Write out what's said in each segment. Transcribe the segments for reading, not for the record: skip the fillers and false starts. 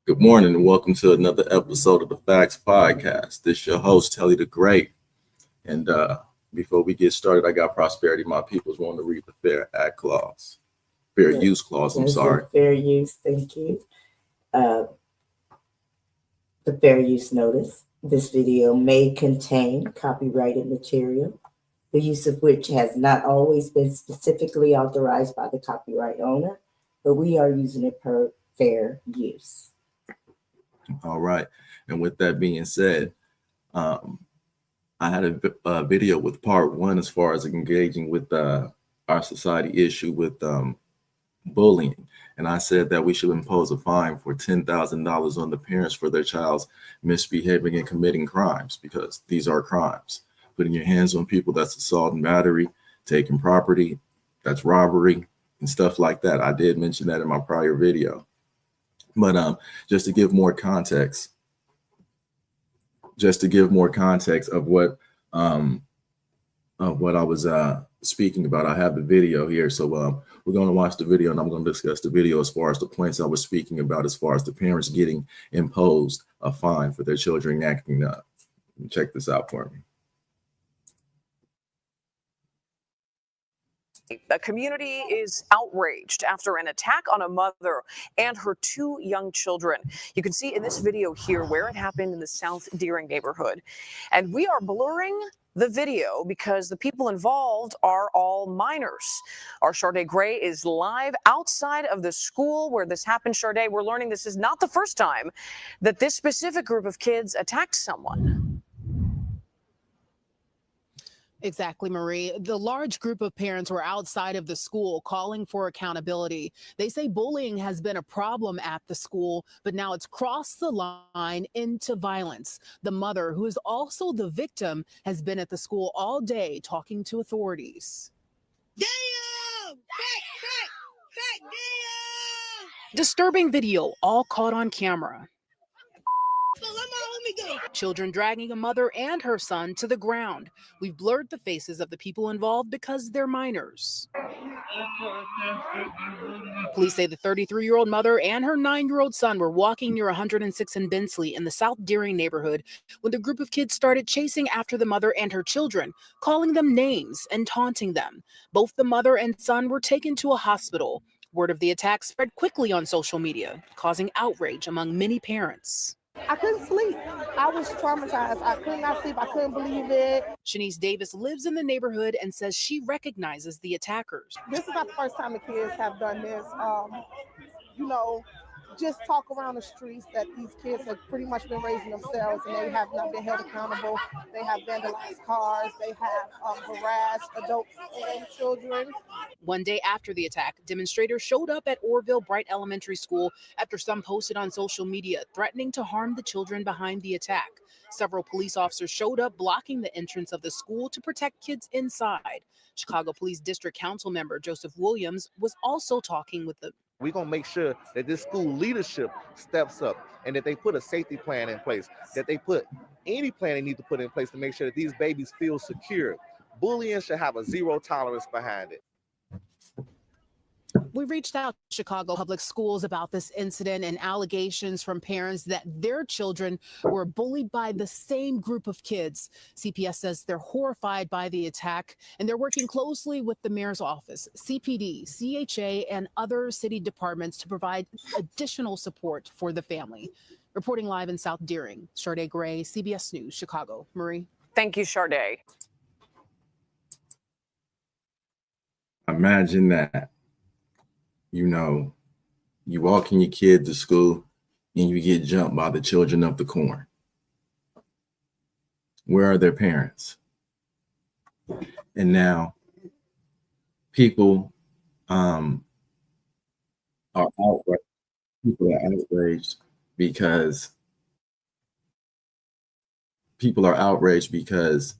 Good morning and welcome to another episode of the F.A.C.Ts podcast. This is your host, TelleTheGreat. And before we get started, I got prosperity. My peoples want to read the fair use clause. I'm sorry. Fair use, thank you. The fair use notice. This video may contain copyrighted material, the use of which has not always been specifically authorized by the copyright owner, but we are using it per fair use. All right. And with that being said, I had a video with part one as far as engaging with our society issue with bullying. And I said that we should impose a fine for $10,000 on the parents for their child's misbehaving and committing crimes, because these are crimes. Putting your hands on people, that's assault and battery. Taking property, that's robbery and stuff like that. I did mention that in my prior video. But just to give more context of what I was speaking about, I have the video here. So we're going to watch the video and I'm going to discuss the video as far as the points I was speaking about, as far as the parents getting imposed a fine for their children acting up. Check this out for me. The community is outraged after an attack on a mother and her two young children. You can see in this video here where it happened in the South Deering neighborhood. And we are blurring the video because the people involved are all minors. Our Sharday Gray is live outside of the school where this happened. Sharday, we're learning this is not the first time that this specific group of kids attacked someone. Exactly, Marie. The large group of parents were outside of the school calling for accountability. They say bullying has been a problem at the school, but now it's crossed the line into violence. The mother, who is also the victim, has been at the school all day talking to authorities. Damn! Damn! Disturbing video, all caught on camera. Children dragging a mother and her son to the ground. We've blurred the faces of the people involved because they're minors. Police say the 33-year-old mother and her 9-year-old son were walking near 106 and Bensley in the South Deering neighborhood when the group of kids started chasing after the mother and her children, calling them names and taunting them. Both the mother and son were taken to a hospital. Word of the attack spread quickly on social media, causing outrage among many parents. I couldn't sleep. I was traumatized. I could not sleep. I couldn't believe it. Shanice Davis lives in the neighborhood and says she recognizes the attackers. This is not the first time the kids have done this. Just talk around the streets that these kids have pretty much been raising themselves and they have not been held accountable. They have vandalized cars. They have harassed adults and children. One day after the attack, demonstrators showed up at Orville Bright Elementary School after some posted on social media threatening to harm the children behind the attack. Several police officers showed up blocking the entrance of the school to protect kids inside. Chicago Police District Council member Joseph Williams was also talking with the We're going to make sure that this school leadership steps up and that they put a safety plan in place, that they put any plan they need to put in place to make sure that these babies feel secure. Bullying should have a zero tolerance behind it. We reached out to Chicago Public Schools about this incident and allegations from parents that their children were bullied by the same group of kids. CPS says they're horrified by the attack and they're working closely with the mayor's office, CPD, CHA, and other city departments to provide additional support for the family. Reporting live in South Deering, Sharday Gray, CBS News, Chicago. Marie. Thank you, Sharday. Imagine that. You walking your kid to school and you get jumped by the children of the corn. Where are their parents? And now people are outraged. People are outraged because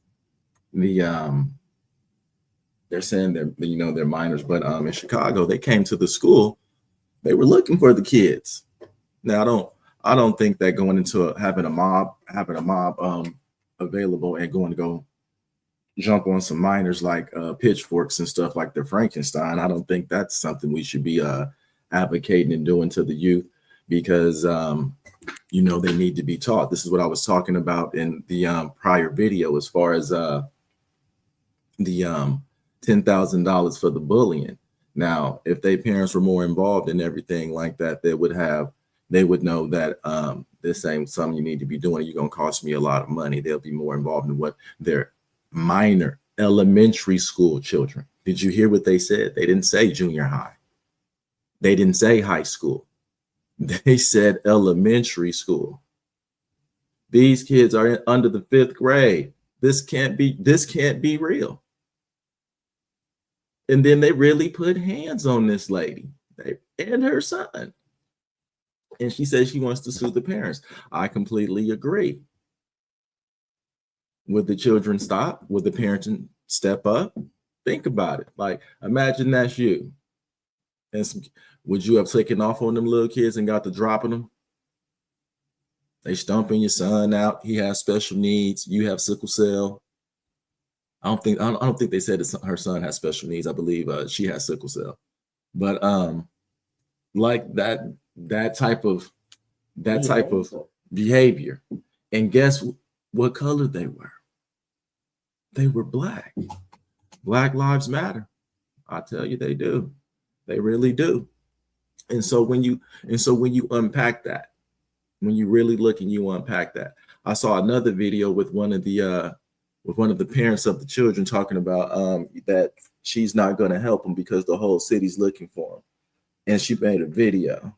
they're saying they're minors, but in Chicago they came to the school. They were looking for the kids. Now I don't think that going into having a mob available and going to go jump on some minors like pitchforks and stuff like they're Frankenstein. I don't think that's something we should be advocating and doing to the youth, because you know, they need to be taught. This is what I was talking about in the prior video, as far as the $10,000 for the bullying. Now, if their parents were more involved in everything like that, they would know that this ain't something you need to be doing. You're gonna cost me a lot of money. They'll be more involved in what their minor elementary school children. Did you hear what they said? They didn't say junior high. They didn't say high school. They said elementary school. These kids are under the 5th grade. This can't be real. And then they really put hands on this lady and her son. And she says she wants to sue the parents. I completely agree. Would the children stop? Would the parents step up? Think about it. Like, imagine that's you. And would you have taken off on them little kids and got to dropping them? They stomping your son out. He has special needs. You have sickle cell. I don't think they said her son has special needs. I believe she has sickle cell. But like that type of behavior. And guess what color they were? They were Black. Black lives matter. I tell you, they do. They really do. And so when you unpack that, when you really look and you unpack that, I saw another video with one of the parents of the children talking about that she's not going to help them because the whole city's looking for them. And she made a video.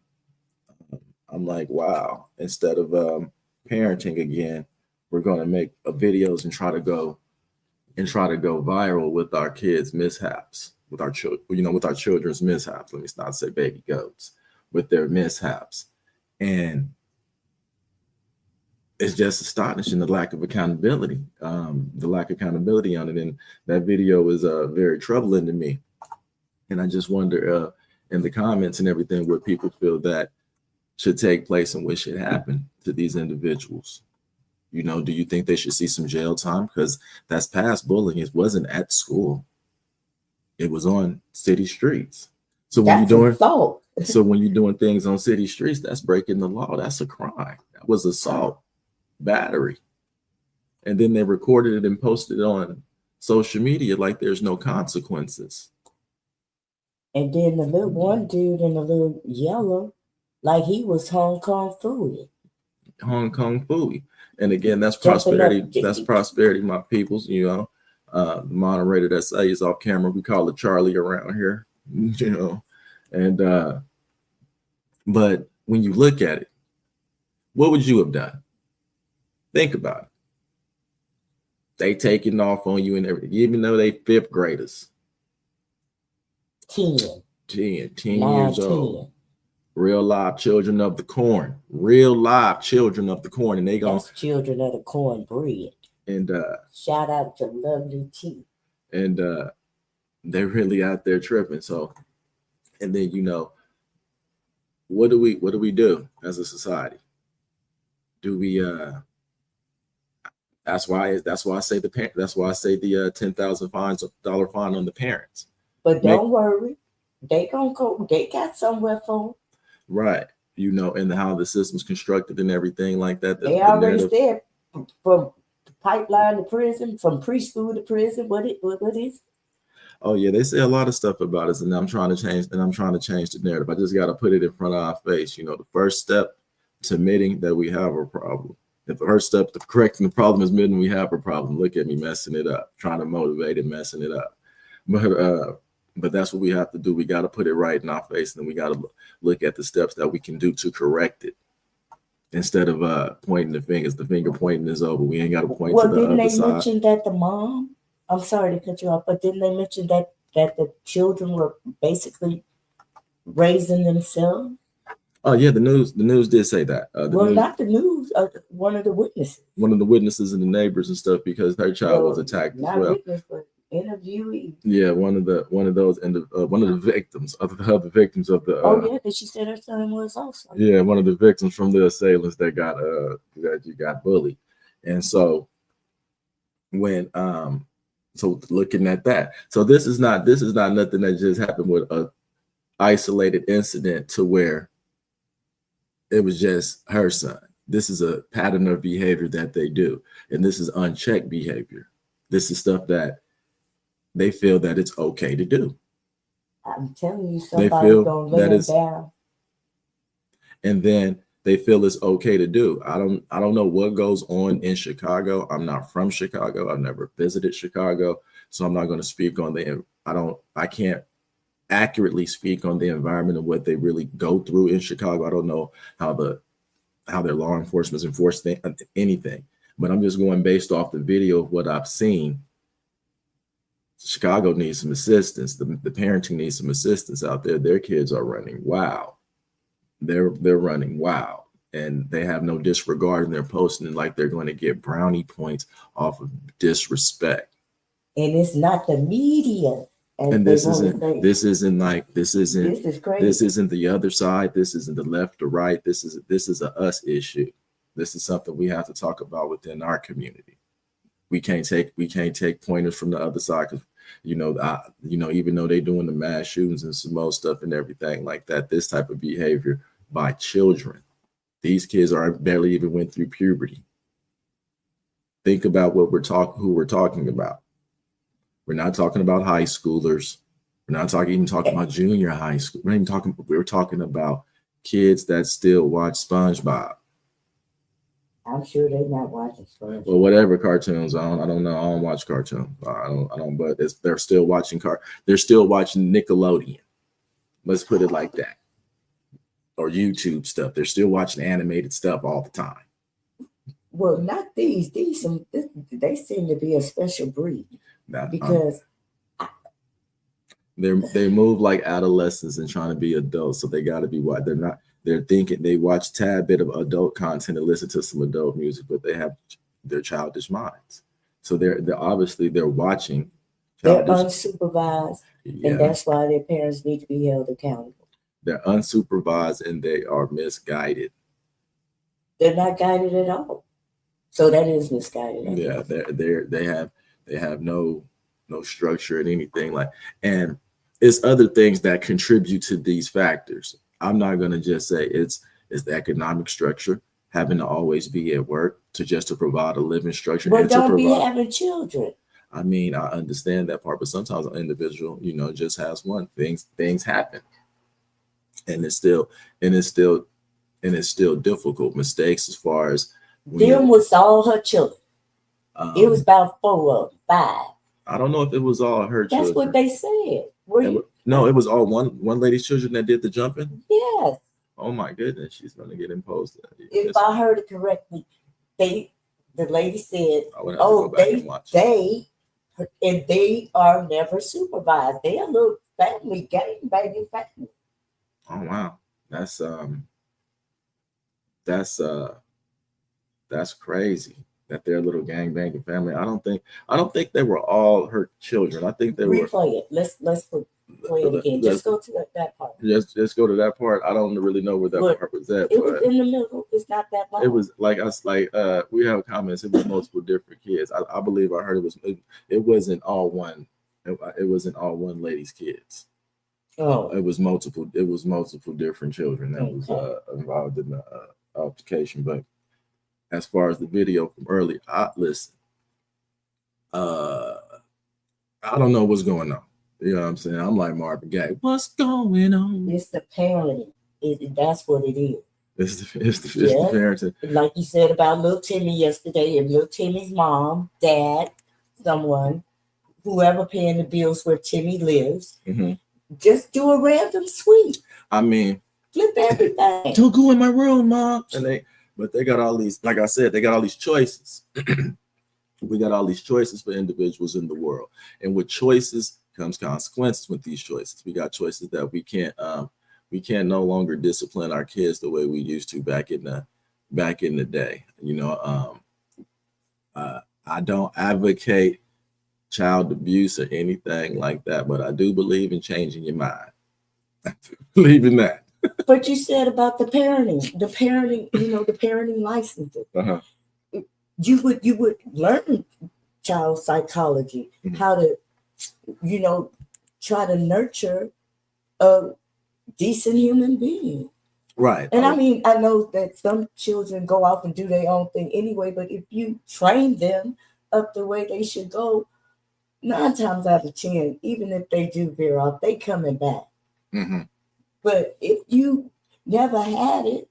I'm like, wow, instead of parenting again, we're going to make videos and try to go viral with our kids' mishaps, with our children, with our children's mishaps. Let me not say baby goats, with their mishaps. And it's just astonishing, the lack of accountability, on it. And that video is very troubling to me. And I just wonder in the comments and everything what people feel that should take place and what should happen to these individuals. Do you think they should see some jail time? Because that's past bullying. It wasn't at school. It was on city streets. So when you're doing things on city streets, that's breaking the law. That's a crime. That was assault, battery. And then they recorded it and posted it on social media like there's no consequences. And then the little one dude in the little yellow, like he was Hong Kong Phooey. Hong Kong Phooey. And again, that's prosperity. That's prosperity, my peoples. The moderator that says off camera, we call it Charlie around here. And but when you look at it, what would you have done? Think about it. They taking off on you and everything, even though they 5th graders. 10 years old. Real live children of the corn. Real live children of the corn. And that's children of the cornbread. And shout out to Lovely T. And they're really out there tripping. So, and then what do we do as a society? Do we that's why I say the $10,000 fine on the parents. But don't worry, they got somewhere for them. Right. And how the system's constructed and everything like that. They already said from pipeline to prison, from preschool to prison. What is it? Oh yeah, they say a lot of stuff about us, and I'm trying to change the narrative. I just got to put it in front of our face. The first step to admitting that we have a problem. The first step to correcting the problem is admitting we have a problem. Look at me messing it up, trying to motivate and messing it up. But that's what we have to do. We got to put it right in our face, and then we got to look at the steps that we can do to correct it. Instead of pointing the fingers, the finger pointing is over. We ain't got to point to the other side. Well, didn't they mention that the mom? I'm sorry to cut you off, but didn't they mention that the children were basically raising themselves? Oh yeah, the news did say that. Not the news. One of the witnesses. One of the witnesses and the neighbors and stuff, because her child was attacked as well. Witness, but interviewee. Yeah, one of the victims of the victims of the. Oh yeah, because she said her son was also. Yeah, one of the victims from the assailants that got bullied, and so when so looking at that, so this is not nothing that just happened with a isolated incident to where it was just her son. This is a pattern of behavior that they do. And this is unchecked behavior. This is stuff that they feel that it's okay to do. I'm telling you, They somebody's feel gonna that lay is, them down. and then they feel it's okay to do. I don't know what goes on in Chicago. I'm not from Chicago. I've never visited Chicago, so I'm not going to speak on I can't accurately speak on the environment of what they really go through in Chicago. I don't know how their law enforcement enforce anything, but I'm just going based off the video of what I've seen. Chicago needs some assistance. The parenting needs some assistance out there. Their kids are running wild. They're running wild, and they have no disregard, and they're posting it like they're going to get brownie points off of disrespect. And it's not the media. And this isn't crazy. This isn't the other side. This isn't the left or right. This is a us issue. This is something we have to talk about within our community. We can't take pointers from the other side, because even though they're doing the mass shootings and some more stuff and everything like that, this type of behavior by children, these kids barely even went through puberty. Think about who we're talking about. We're not talking about high schoolers. We're not even talking about junior high school. We're talking about kids that still watch SpongeBob. I'm sure they're not watching SpongeBob. Well, whatever cartoons. I don't know. I don't watch cartoons. I don't. But they're still watching They're still watching Nickelodeon. Let's put it like that. Or YouTube stuff. They're still watching animated stuff all the time. Well, not these. They seem to be a special breed. Because they move like adolescents and trying to be adults, so they got to be what they're thinking. They watch a tad bit of adult content and listen to some adult music, but they have their childish minds. So they're obviously watching. They're unsupervised, yeah. And that's why their parents need to be held accountable. They're unsupervised and they are misguided. They're not guided at all. So that is misguided. Yeah, they have no structure and anything and it's other things that contribute to these factors. I'm not going to just say it's the economic structure, having to always be at work to provide a living structure. But don't be having children. I mean, I understand that part, but sometimes an individual, just has one. Things happen, and it's still difficult. Mistakes as far as them was all her children. It was about 4 of them, 5. I don't know if it was all her children. That's what they said. No, it was all one lady's children that did the jumping. Yes. Oh my goodness, she's going to get imposed. If I heard it correctly, the lady said, they are never supervised. They are a little family, gang-banging family. Oh wow, that's crazy. That they're a little gang-banging family. I don't think they were all her children. I think they were. Replay it. Let's play it again. Just go to that part. Just go to that part. I don't really know where that part was at. It was in the middle. It's not that long. It was we have comments. It was multiple different kids. I believe I heard it wasn't all one. It wasn't all one lady's kids. Oh, it was multiple different children that was involved in the altercation. But as far as the video from earlier, listen, I don't know what's going on. You know what I'm saying? I'm like Marvin Gaye. What's going on? It's the parenting. That's what it is. It's the parenting. Like you said about little Timmy yesterday, and little Timmy's mom, dad, someone, whoever paying the bills where Timmy lives, just do a random sweep. I mean, flip everything. Don't go in my room, Mom. But they got all these, like I said, they got all these choices. We got all these choices for individuals in the world, and with choices comes consequences. With these choices, we got choices that we can't no longer discipline our kids the way we used to back in the day. I don't advocate child abuse or anything like that, but I do believe in changing your mind. I believe in that. But you said about the parenting, the parenting licenses. You would learn child psychology, how to, try to nurture a decent human being. Right. And I mean, I know that some children go off and do their own thing anyway, but if you train them up the way they should go, 9 times out of 10, even if they do veer off, they coming back. Mm-hmm. But if you never had it,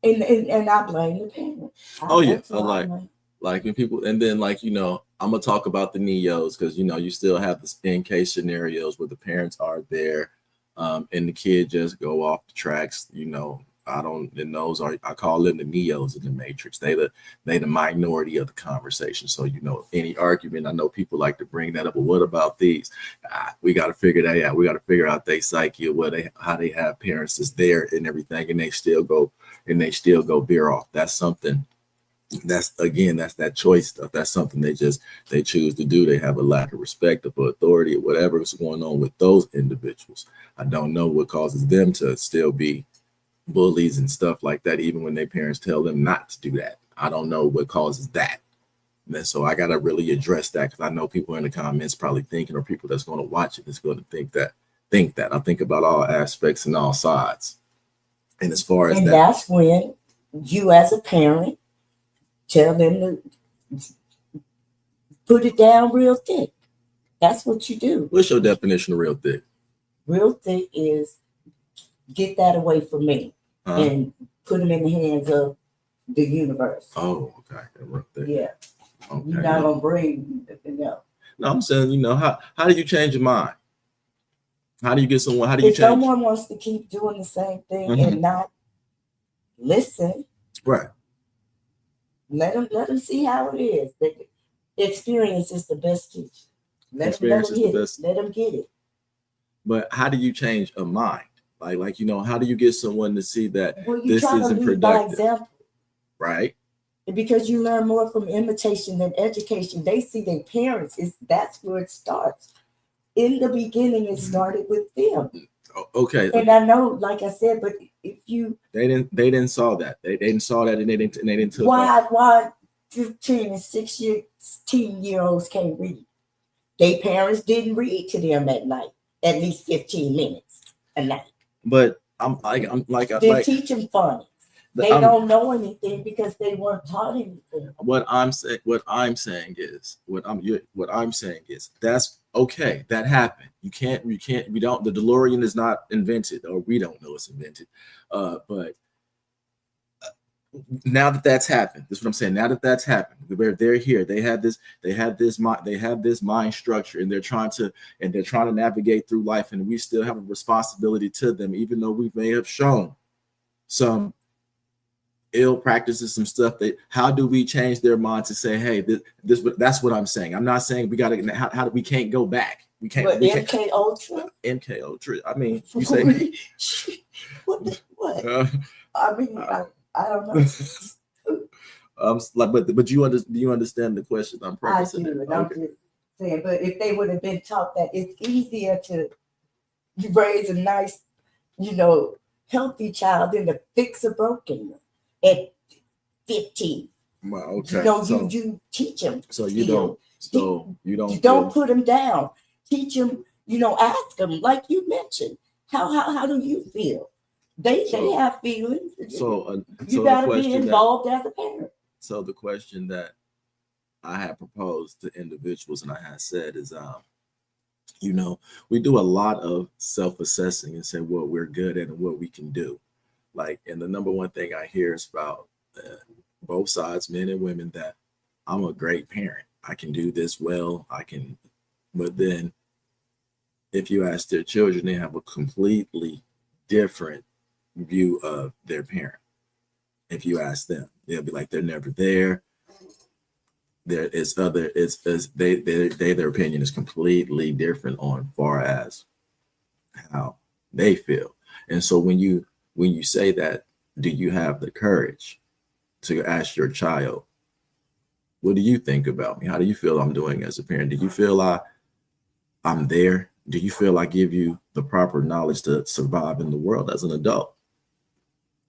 and I blame the parent. Oh yeah, That's all I blame. like when people, and then like, you know, I'm gonna talk about the neos because, you know, you still have the in case scenarios where the parents are there, and the kid just go off the tracks. You know, and those are, I call them the neos in the matrix. They the minority of the conversation. So, you know, any argument, I know people like to bring that up. But what about these? We got to figure that out. We got to figure out their psyche, how they have parents that's there and everything, and they still go veer off. That's something. That's that choice stuff. That's something they choose to do. They have a lack of respect for authority or whatever is going on with those individuals. I don't know what causes them to still be bullies and stuff like that, even when their parents tell them not to do that. I don't know what causes that. And so I got to really address that, because I know people in the comments probably thinking, or people that's going to watch it is going to think that. I think about all aspects and all sides. And as far as that's when you as a parent tell them to put it down real thick. That's what you do. What's your definition of real thick? Real thick is get that away from me and put them in the hands of the universe. Oh, okay. Real thick. Yeah. Okay. You're not gonna bring no. No, I'm saying, you know, how do you change your mind? How do you get someone? How do you if change? Someone wants to keep doing the same thing and not listen, right? Let them see how it is. The experience is the best teacher. Let them get it. But how do you change a mind? Like you know, how do you get someone to see that this isn't productive? By example, right? Because you learn more from imitation than education. They see their parents. That's where it starts. In the beginning, it started with them. Okay. And I know, like I said, but if you they didn't saw that. They didn't saw that, and they didn't took why 15 and 16-year-olds can't read? Their parents didn't read to them at night, at least 15 minutes a night. But they teach them phonics. They don't know anything because they weren't taught anything. What I'm saying is that's okay. That happened. The DeLorean is not invented, or we don't know it's invented. But now that's happened, this is what I'm saying. Now that's happened, they're here. They have this mind structure, and they're trying to navigate through life, and we still have a responsibility to them, even though we may have shown some ill practices, some stuff. How do we change their mind to say, hey, that's what I'm saying. I'm not saying we gotta, how do we can't go back. We can't. But MK Ultra. MK Ultra. I mean, you say what? I mean, I don't know. But do you understand the question I'm prefacing? I do. I'm just saying, but if they would have been taught that it's easier to raise a nice, healthy child than to fix a broken one at 15. Well, okay. You teach them. So you don't. You don't put them down. Teach them. Ask them, like you mentioned. How do you feel? They have feelings. You got to be involved as a parent. So the question that I had proposed to individuals, and I had said is, we do a lot of self-assessing and say what we're good at and what we can do. And the number one thing I hear is about both sides, men and women, that I'm a great parent. I can do this well. But then if you ask their children, they have a completely different view of their parent. If you ask them, they'll be like, they're never there. Their opinion is completely different on far as how they feel. And so when you say that, do you have the courage to ask your child, what do you think about me? How do you feel I'm doing as a parent? Do you feel I'm there? Do you feel I give you the proper knowledge to survive in the world as an adult?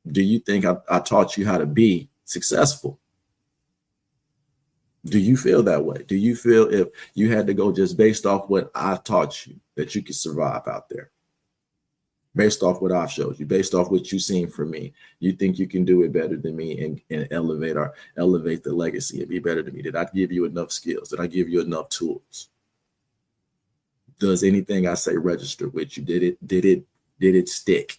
Do you think I taught you how to be successful? Do you feel that way? Do you feel if you had to go just based off what I taught you that you could survive out there? based off what I've showed you, based off what you've seen from me. You think you can do it better than me and elevate the legacy and be better than me. Did I give you enough skills? Did I give you enough tools? Does anything I say register with you? Did it stick?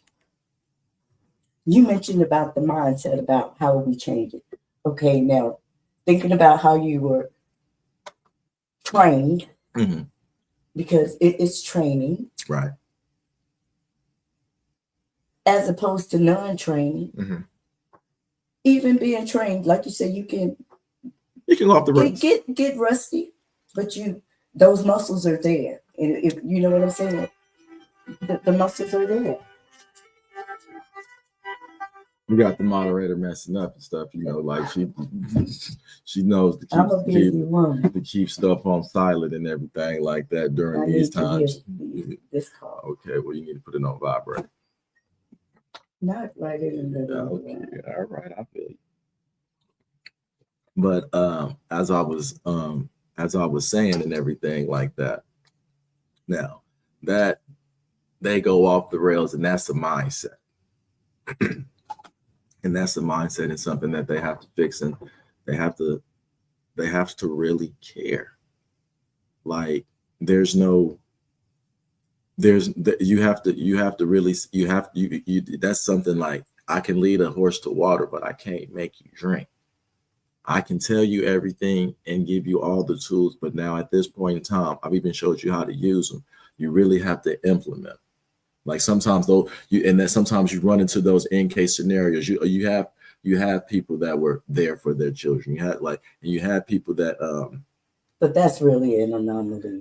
You mentioned about the mindset, about how we change it. Okay, now thinking about how you were trained, because it is training, right? As opposed to non-training. Even being trained, like you said, you can go off the rails. Get rusty, but those muscles are there, and if you know what I'm saying, the muscles are there. We got the moderator messing up and stuff, you know, like she knows to keep stuff on silent and everything like that during these times. This call. Okay, well, you need to put it on vibrate. Not right in the middle. Okay, all right, I feel you. But as I was saying and everything like that, now that they go off the rails, and that's a mindset. And that's a mindset and something that they have to fix, and they have to really care. Like you have to really that's something like, I can lead a horse to water, but I can't make you drink. I can tell you everything and give you all the tools, but now at this point in time, I've even showed you how to use them. You really have to implement. Like sometimes though, sometimes you run into those end case scenarios. You have people that were there for their children. You have people that but that's really an anomaly.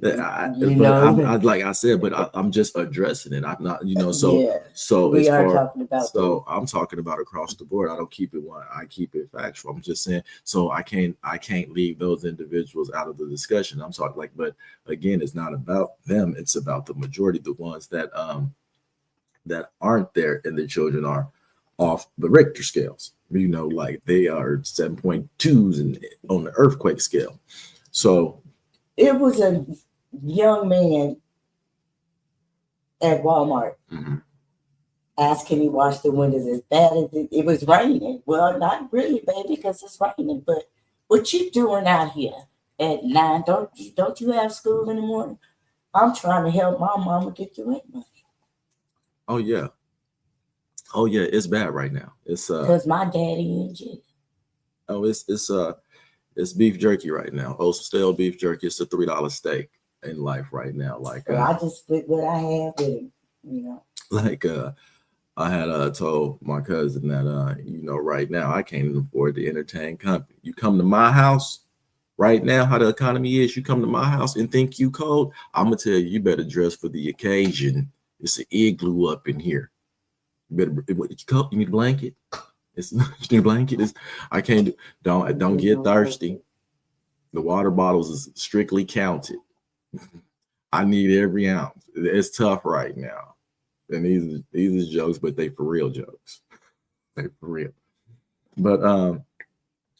Like I said, but I'm just addressing it. I'm not, so yeah. So we are talking about. So I'm talking about across the board. I don't keep it one. I keep it factual. I'm just saying. So I can't leave those individuals out of the discussion. I'm talking but again, it's not about them. It's about the majority, the ones that aren't there, and the children are off the Richter scales. Like they are 7.2s and on the earthquake scale. So it was a young man at Walmart. Asked him, he washed the windows as bad as it was raining. Well, not really, baby, because it's raining. But what you doing out here at 9? Don't you have school in the morning? I'm trying to help my mama get the rent money. Oh yeah, it's bad right now. It's because my daddy in jail. Oh, it's beef jerky right now. Oh, stale beef jerky. It's a $3 steak in life right now. Like so I just split what I have with him, Like I had told my cousin that right now I can't even afford to entertain company. You come to my house right now, how the economy is, you come to my house and think you cold, I'm gonna tell you, you better dress for the occasion. It's an igloo up in here. You need a blanket. You need a blanket. I can't don't get thirsty. The water bottles is strictly counted. I need every ounce. It's tough right now. And these are jokes, but they for real jokes. They for real. But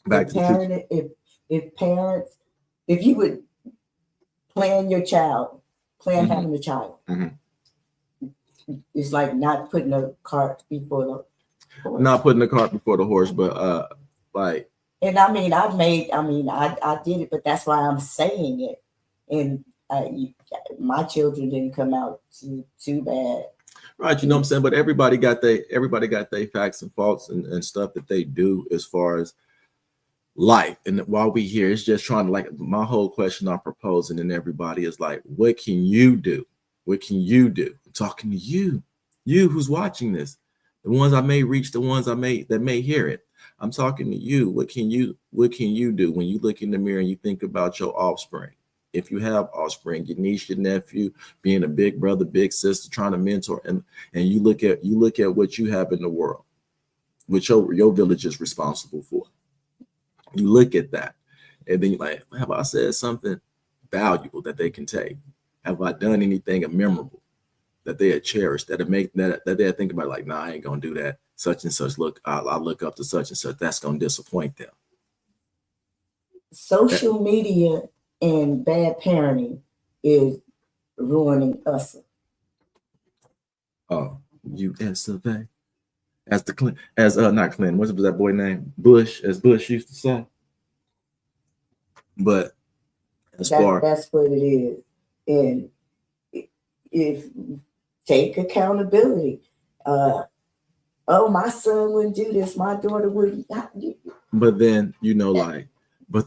back to if you would plan your child, having a child. It's like not putting a cart before the horse. Not putting the cart before the horse, but like. And I did it, but that's why I'm saying it. And my children didn't come out too bad. Right, you know what I'm saying? But everybody got their facts and faults and stuff that they do as far as life. And while we here, it's just trying to, like, my whole question I'm proposing, and everybody is like, what can you do? What can you do? I'm talking to you who's watching this. The ones I may reach, the ones that may hear it. I'm talking to you. What can you do when you look in the mirror and you think about your offspring? If you have offspring, your niece, your nephew, being a big brother, big sister, trying to mentor, and you look at what you have in the world, which your village is responsible for. You look at that, and then you're like, have I said something valuable that they can take? Have I done anything memorable that they had cherished, that they think about, like, nah, I ain't gonna do that. Such and such. Look, I look up to such and such. That's gonna disappoint them. Social media and bad parenting is ruining us. Oh, U.S. of A. As not Clinton, what's that boy name? Bush, as Bush used to say. But as far That's what it is. And if take accountability. Oh, my son wouldn't do this, my daughter wouldn't. But then, you know, like I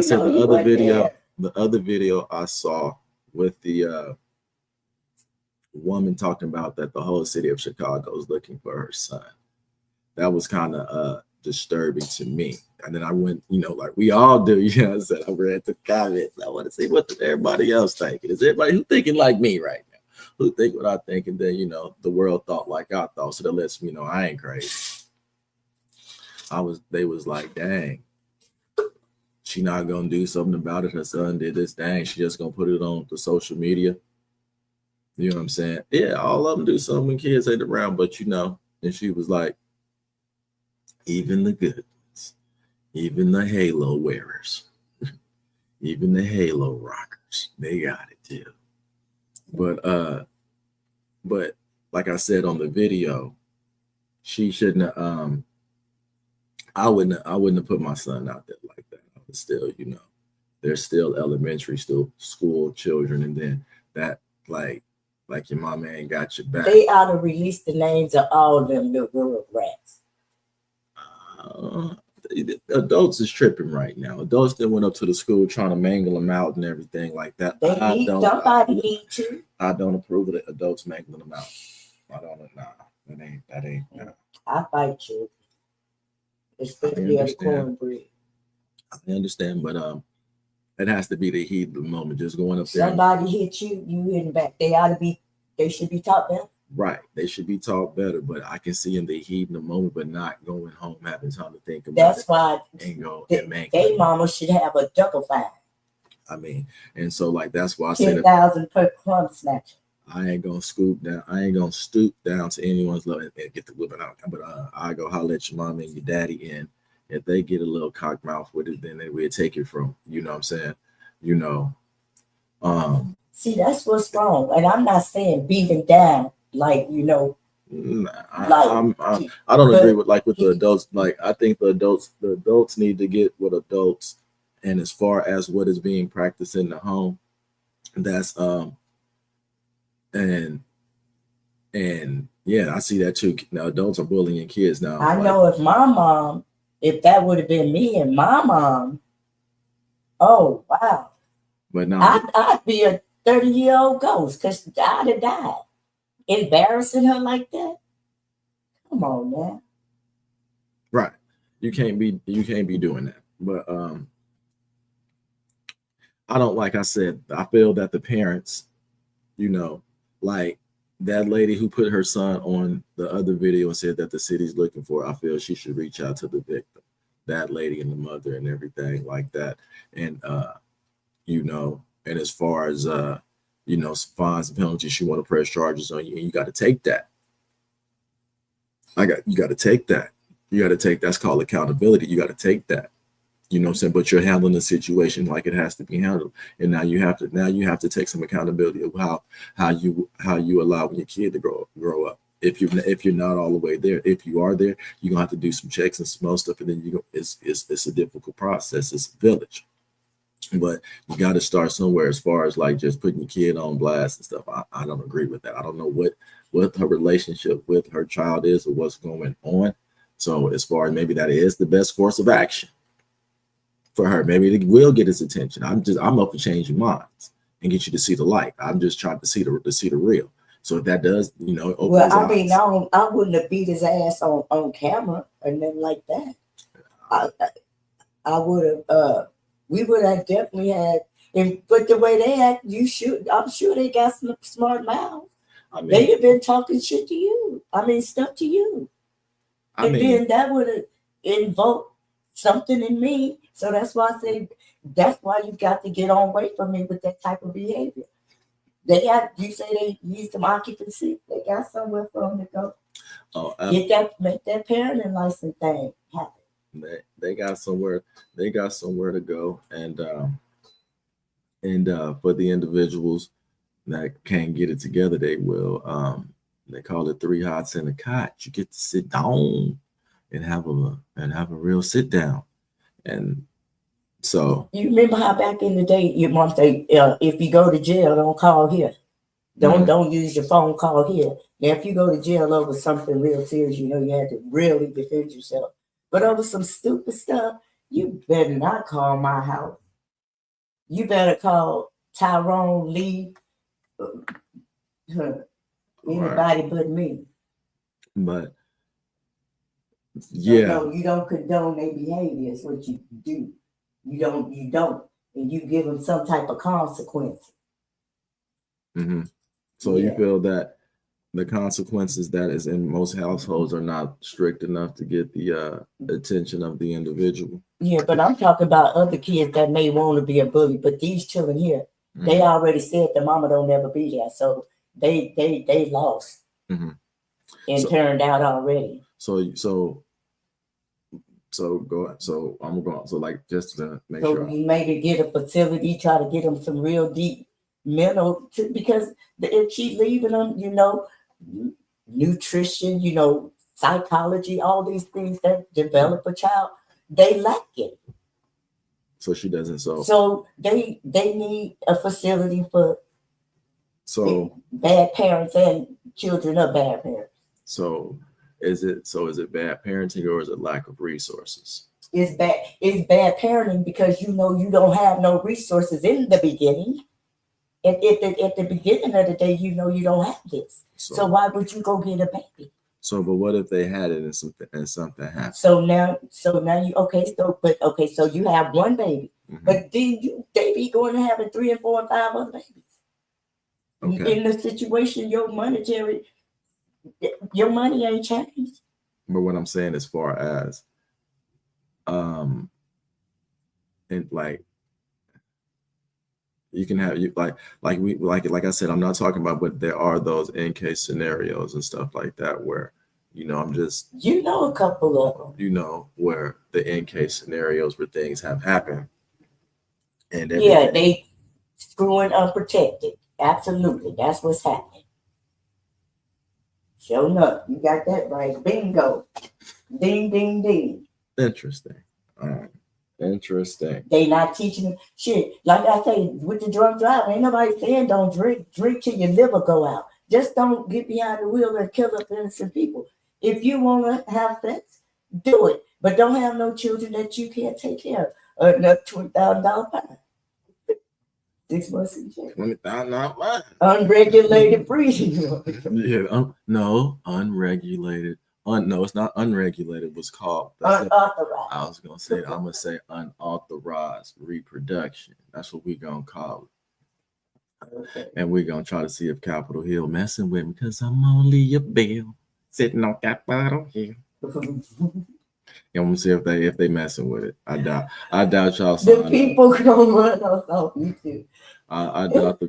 said, the other video I saw with the woman talking about that the whole city of Chicago is looking for her son. That was kind of disturbing to me. And then I went, you know, like we all do, you know, I said, I read the comments. I want to see what everybody else thinking. Is everybody who thinking like me right now? Who think what I think? And then, you know, the world thought like I thought. So that lets me know I ain't crazy. They was like, dang, she not gonna do something about it. Her son did this, dang, she just gonna put it on the social media. You know what I'm saying? Yeah, all of them do something when kids ain't around, but you know, and she was like, even the good ones, even the halo wearers, even the halo rockers, they got it too. But like I said on the video, she shouldn't have I wouldn't have put my son out there like that. I was still, you know, they're still elementary, still school children, and then that like your mama ain't got your back. They ought to release the names of all of them little girl rats. Adults is tripping right now. Adults that went up to the school trying to mangle them out and everything like that. Somebody need to. I don't approve of the adults mangling them out. I don't. Nah, that ain't. Nah. I fight you. Especially on cornbread. I understand, but it has to be the heat of the moment. Just going up there. Somebody hit you, you hit back. They should be taught better. Right. They should be taught better, but I can see in the heat in the moment, but not going home having time to think about That's it. why they mama should have a double fine. I mean, and so like that's why I said 10,000 per crumb snatcher. I ain't gonna stoop down to anyone's level and get the whipping out. But I go holler at your mom and your daddy, and if they get a little cock mouth with it, then we'll take it from. You know what I'm saying? You know. See, that's what's wrong, and I'm not saying beat him down like you know. I don't agree with the adults. Like I think the adults need to get with adults, and as far as what is being practiced in the home, that's and yeah, I see that too. Now adults are bullying kids now. I know if that would have been me and my mom, oh wow. But now I'd be a 30-year-old ghost because I'd have died. Embarrassing her like that? Come on, man. Right. You can't be doing that. But I don't, like I said, I feel that the parents, you know, like that lady who put her son on the other video and said that the city's looking for, I feel she should reach out to the victim, that lady and the mother and everything like that. And you know, and as far as you know, fines and penalties, you want to press charges on you, and you got to take that. You got to take that. You got to take, that's called accountability. You got to take that. You know what I'm saying? But you're handling the situation like it has to be handled. And now you have to take some accountability of how you allow your kid to grow up. If you're not all the way there, if you are there, you're gonna have to do some checks and some stuff, and then it's a difficult process. It's a village. But you got to start somewhere as far as like just putting your kid on blast and stuff. I don't agree with that. I don't know what her relationship with her child is or what's going on. So as far as maybe that is the best course of action for her, maybe it will get his attention. I'm up for changing minds and get you to see the light. I'm just trying to see the real. So if that does, you know, I mean, I wouldn't have beat his ass on camera or nothing like that. I would have. We would have definitely had, but the way they act, I'm sure they got some smart mouths. I mean, they'd have been talking shit to you. I mean, stuff to you. Then that would have invoked something in me. So that's why I say, that's why you got to get on away from me with that type of behavior. You say they need some occupancy. They got somewhere for them to go. Make that parenting license thing happen. They got somewhere to go, and for the individuals that can't get it together, they will They call it 3 hots and a cot. You get to sit down and have a real sit down. And so You remember how back in the day your mom say, if you go to jail, don't call here. Don't use your phone, call here. Now, if you go to jail over something real serious, you know you had to really defend yourself. But over some stupid stuff, you better not call my house. You better call Tyrone, Lee, anybody but me. But yeah, No, you don't condone their behavior. Is what you do. You don't, and you give them some type of consequence. So Yeah. you feel that the consequences that is in most households are not strict enough to get the attention of the individual. Yeah, but I'm talking about other kids that may want to be a bully, but these children here, they already said the mama don't ever be there, so they lost and turned out already. So go. So I'm going. So like just to make So sure. you maybe get a facility, try to get them some real deep mental, because if she leaving them, you know, nutrition, you know, psychology, all these things that develop a child, they lack it. So she doesn't. So they need a facility for bad parents and children of bad parents. So is it bad parenting or is it lack of resources? It's bad parenting because you know you don't have no resources in the beginning. At the beginning of the day, you know you don't have this. So why would you go get a baby? So, but what if they had it and something happened? So now you so you have one baby, but then they be going to having 3 and 4 and 5 other babies. Okay. In the situation, your money ain't changed. But what I'm saying, as far as and like you can have like I said, I'm not talking about, but there are those in case scenarios and stuff like that where, you know, I'm just, you know, a couple of them, you know, where the in case scenarios where things have happened and they screwing unprotected. Absolutely, that's what's happening. Sure enough, you got that right. Bingo, ding ding ding. Interesting. Interesting. They not teaching them shit. Like I say, with the drunk driving, ain't nobody saying don't drink. Drink till your liver go out. Just don't get behind the wheel and kill up innocent people. If you want to have sex, do it. But don't have no children that you can't take care of. Another $20,000 fine. 6 months in jail. $20,000 fine. Unregulated breeding. Yeah. No, unregulated. No, it's not unregulated. What's called unauthorized. I was gonna say, I'm gonna say unauthorized reproduction. That's what we're gonna call it. Okay. And we're gonna try to see if Capitol Hill messing with me because I'm only a bill sitting on Capitol Hill. And we'll see if they messing with it. I doubt y'all. The people gonna run us off YouTube. I doubt the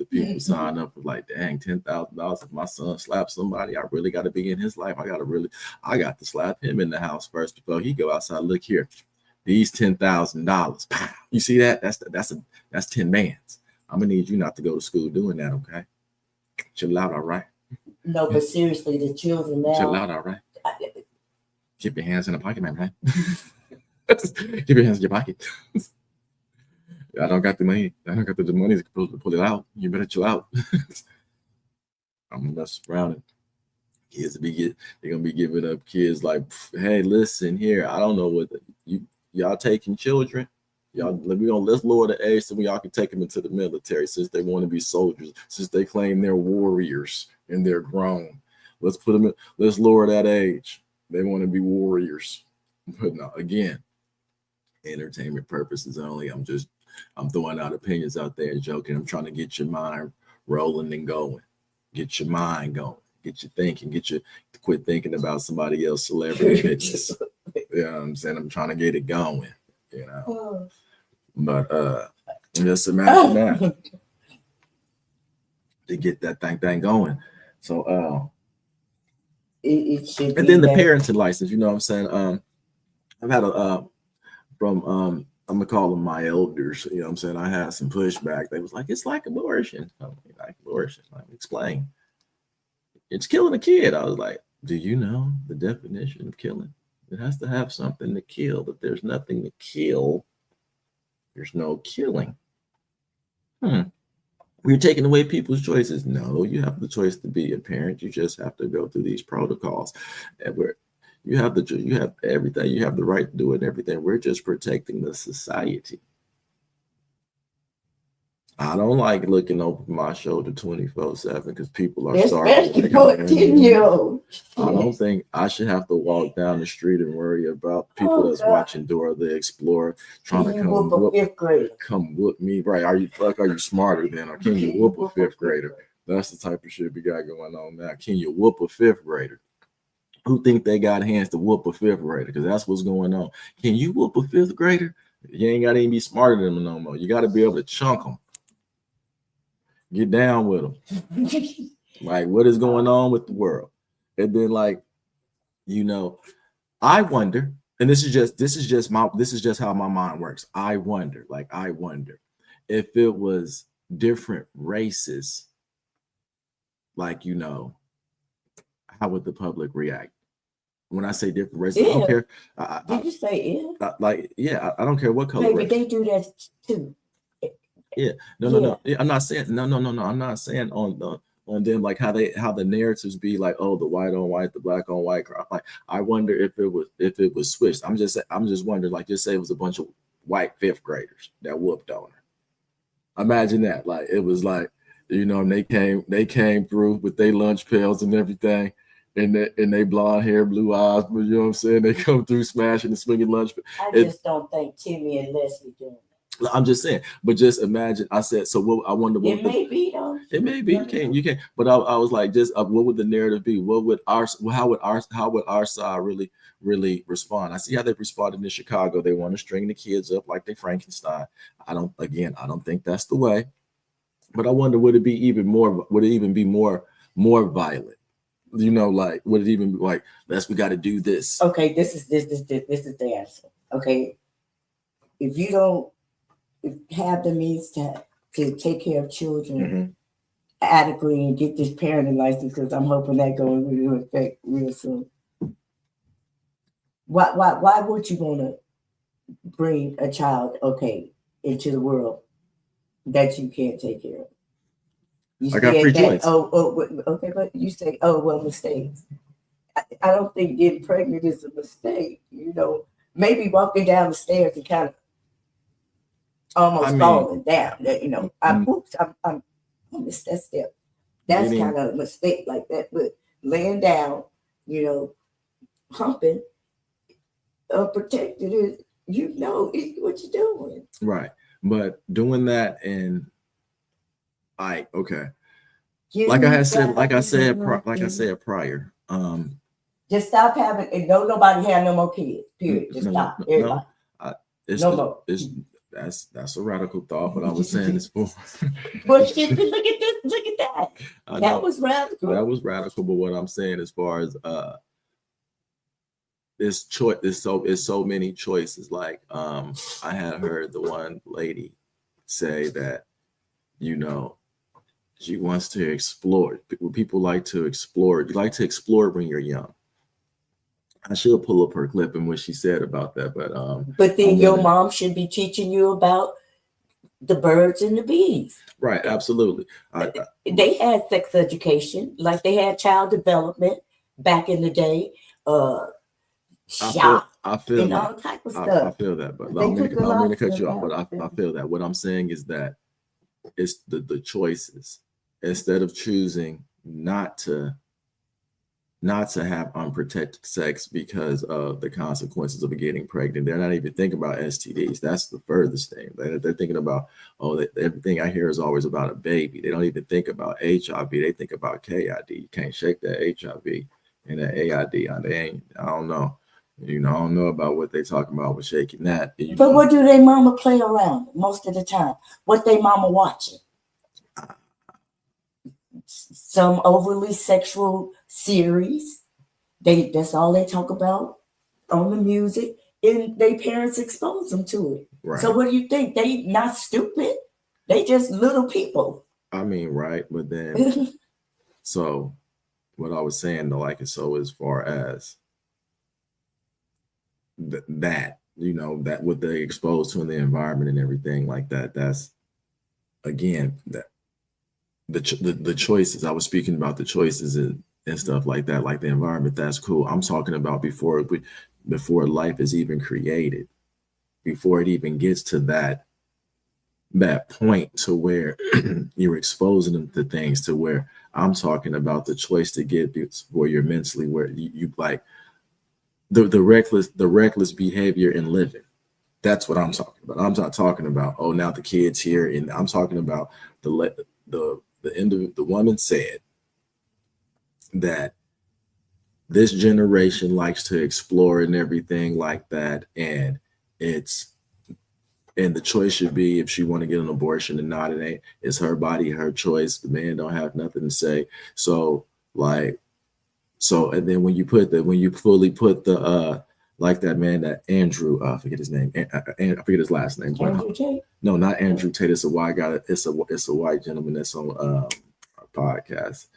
people sign up for like, dang, $10,000. If my son slaps somebody, I really got to be in his life. I got to slap him in the house first before he go outside. Look here, these $10,000. You see that? That's 10 bands. I'm gonna need you not to go to school doing that, okay? Chill out, all right? No, but seriously, the children now. Chill out, all right? Keep your hands in the pocket, man, right? Keep your hands in your pocket. I don't got the money. I don't got the money to pull it out. You better chill out. I'm gonna mess around and kids they're gonna be giving up kids like, hey, listen here. I don't know what y'all taking children. Let's lower the age so y'all can take them into the military since they want to be soldiers, since they claim they're warriors and they're grown. Let's lower that age. They want to be warriors. But no, again, entertainment purposes only. I'm throwing out opinions out there and joking. I'm trying to get your mind rolling and going. Get your mind going. Get you thinking. Quit thinking about somebody else celebrity bitches. You know what I'm saying? I'm trying to get it going, you know. But just imagine that. To get that thing going. So it should and then the parenting license, you know what I'm saying? I've had from I'm gonna call them my elders, you know what I'm saying? I had some pushback. They was like, it's like abortion. I'm like abortion. Like, explain. It's killing a kid. I was like, do you know the definition of killing? It has to have something to kill. If there's nothing to kill, there's no killing. We're taking away people's choices. No, you have the choice to be a parent. You just have to go through these protocols. And you have everything. You have the right to do it and everything. We're just protecting the society. I don't like looking over my shoulder 24/7 because people are starving. Especially for a 10-year-old. I don't think I should have to walk down the street and worry about people that's watching Dora the Explorer trying to come whoop me. Right? Are you smarter than, or can you whoop a fifth grader? That's the type of shit we got going on now. Can you whoop a fifth grader? Who think they got hands to whoop a fifth grader? Because that's what's going on. Can you whoop a fifth grader? You ain't got to even be smarter than them no more. You got to be able to chunk them. Get down with them. Like, what is going on with the world? And then, like, I wonder, and this is just how my mind works. I wonder if it was different races, like, how would the public react? When I say different races, I don't care. Did you say I don't care what color. Maybe they do that too. Yeah, no. Yeah, I'm not saying no. I'm not saying on them, like how the narratives be like, oh, the white on white, the black on white. Like, I wonder if it was switched. I'm just wondering, like, just say it was a bunch of white fifth graders that whooped on her. Imagine that. Like, it was like, and they came through with their lunch pails and everything, and they blonde hair, blue eyes, but you know what I'm saying? They come through smashing and swinging lunch. I just don't think Timmy and Leslie doing that. I'm just saying, but just imagine. I said, so what? I wonder what it may be though. It may be. You can't. But I was like, just what would the narrative be? How would our side really respond? I see how they responded in Chicago. They want to string the kids up like they Frankenstein. I don't think that's the way. But I wonder, would it even be more violent? Like, would it even be like, we got to do this? Okay, this is the answer. Okay, if you don't have the means to take care of children adequately and get this parenting license, because I'm hoping that goes into effect real soon. Why would you want to bring a child into the world that you can't take care of? I got free choice. Okay, but you say, mistakes. I don't think getting pregnant is a mistake. Maybe walking down the stairs and kind of almost falling down. I missed that step. That's kind of a mistake like that. But laying down, humping, protected is, what you're doing. Right. But doing that and I said prior. Just stop having, and don't nobody have no more kids. Period. Just stop. Everybody. No more. That's a radical thought, but I was saying it's for. But look at this, look at that. That was radical. That was radical, but what I'm saying, as far as this choice, it's so many choices. Like, I had heard the one lady say that, she wants to explore. People like to explore. You like to explore when you're young. I should pull up her clip and what she said about that, but then your mom should be teaching you about the birds and the bees. Right, absolutely. They had sex education, like they had child development back in the day. Shop and all type of stuff. I feel that, but I'm going to cut you off. But I feel that. What I'm saying is that it's the choices. Instead of choosing not to have unprotected sex because of the consequences of getting pregnant, they're not even thinking about STDs. That's the furthest thing. They're thinking about, everything I hear is always about a baby. They don't even think about HIV. They think about KID. You can't shake that HIV and that AID. I don't know. I don't know about what they talking about with shaking that. But what do they mama play around most of the time? What they mama watching? Some overly sexual series. That's all they talk about on the music, and their parents expose them to it. Right. So what do you think? They not stupid. They just little people. Right, but then so what I was saying though, like, so as far as that, you know, that what they exposed to in the environment and everything like that, that's again that the choices. I was speaking about the choices and stuff like that, like the environment. That's cool. I'm talking about before life is even created, before it even gets to that point to where you're exposing them to things, to where I'm talking about the choice to get where you're mentally, where you like the reckless behavior in living. That's what I'm talking about. I'm not talking about, oh, now the kids here, and I'm talking about the woman said that this generation likes to explore and everything like that, and the choice should be if she want to get an abortion or not. It ain't. It's her body, her choice. The man don't have nothing to say. So like, and then when you fully put the like that man, that Andrew, I forget his name, I forget his last name. Andrew Tate? No, not Andrew Tate. It's a white guy. It's a white gentleman that's on our podcast,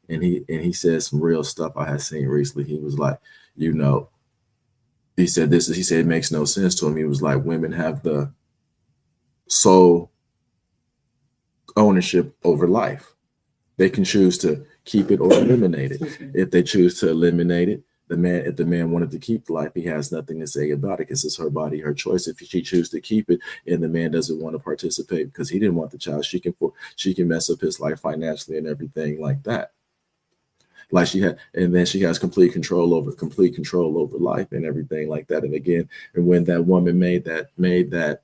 and he said some real stuff I had seen recently. He was like, you know, he said it makes no sense to him. He was like, women have the sole ownership over life. They can choose to keep it or eliminate it. If they choose to eliminate it, if the man wanted to keep life, he has nothing to say about it because it's her body, her choice. If she chooses to keep it and the man doesn't want to participate because he didn't want the child, she can mess up his life financially and everything like that. Like and then she has complete control over life and everything like that. And again, and when that woman made that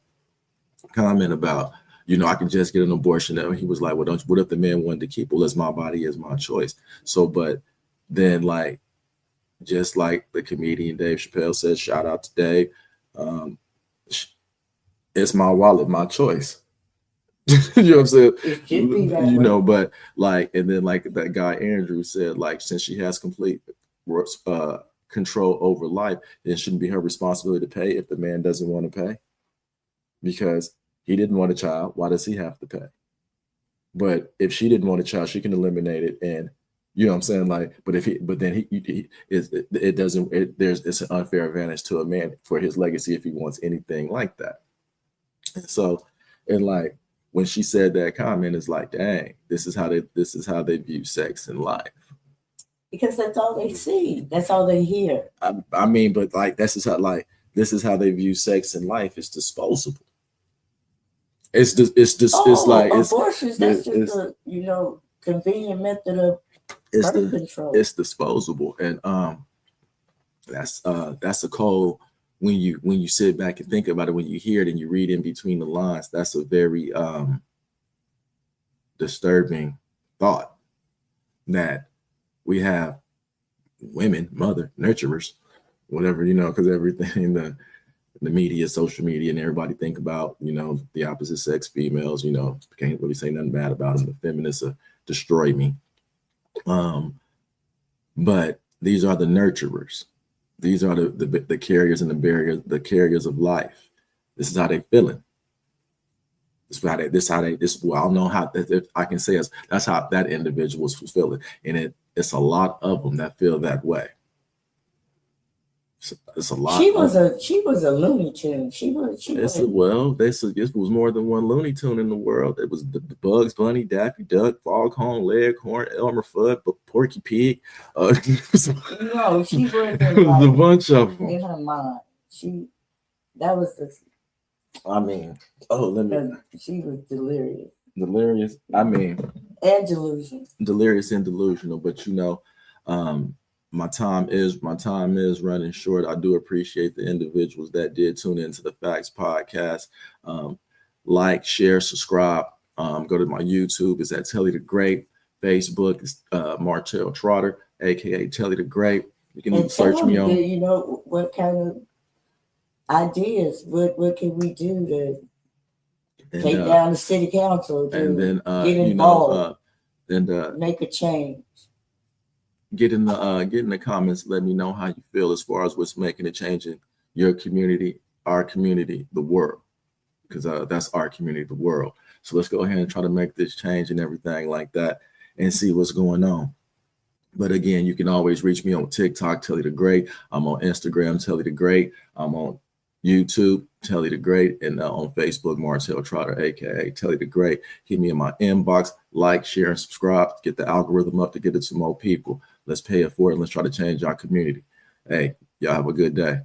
comment about, you know, I can just get an abortion. And he was like, well, what if the man wanted to keep? Well, it's my body, it's my choice. So, but then like, just like the comedian Dave Chappelle says, shout out to Dave. It's my wallet, my choice. You know what I'm saying? It should be that you way. know, but like, and then like that guy Andrew said, like, since she has complete control over life, then it shouldn't be her responsibility to pay if the man doesn't want to pay. Because he didn't want a child. Why does he have to pay? But if she didn't want a child, she can eliminate it. And you know what I'm saying? Like, it's an unfair advantage to a man for his legacy if he wants anything like that. So, and like when she said that comment, it's like, dang, this is how they view sex and life. Because that's all they see. That's all they hear. I mean, but like this is how they view sex and life. It's disposable. It's like abortions. That's just a convenient method of birth control. It's disposable, and that's a cold when you sit back and think about it. When you hear it and you read in between the lines, that's a very disturbing thought that we have women, mother, nurturers, whatever, because everything the media, social media, and everybody think about, the opposite sex, females, can't really say nothing bad about them. The feminists destroy me. But these are the nurturers. These are the carriers and the carriers of life. This is how they feeling. I don't know how I can say that's how that individual was feeling. And it's a lot of them that feel that way. It's a lot. She was a Looney Tune. It was more than one Looney Tune in the world. It was the Bugs Bunny, Daffy Duck, Foghorn Leghorn, Elmer Fudd, Porky Pig. No, she was a bunch of them in her mind. That was the. I mean, she was delirious. Delirious. I mean, and delusional. Delirious and delusional, but my time is running short. I do appreciate the individuals that did tune into the F.A.C.Ts podcast. Like, share, subscribe. Go to my YouTube. It's at TelleTheGreat. Facebook is Martell Trotter, aka TelleTheGreat. You can search me on. What kind of ideas? What can we do to take down the city council and then get involved and make a change? Get in the comments. Let me know how you feel as far as what's making a change in your community, our community, the world, because that's our community, the world. So let's go ahead and try to make this change and everything like that, and see what's going on. But again, you can always reach me on TikTok, TelleTheGreat. I'm on Instagram, TelleTheGreat. I'm on YouTube, TelleTheGreat, and on Facebook, Martell Trotter, aka TelleTheGreat. Hit me in my inbox, like, share, and subscribe. Get the algorithm up to get it to more people. Let's pay it forward and let's try to change our community. Hey, y'all have a good day.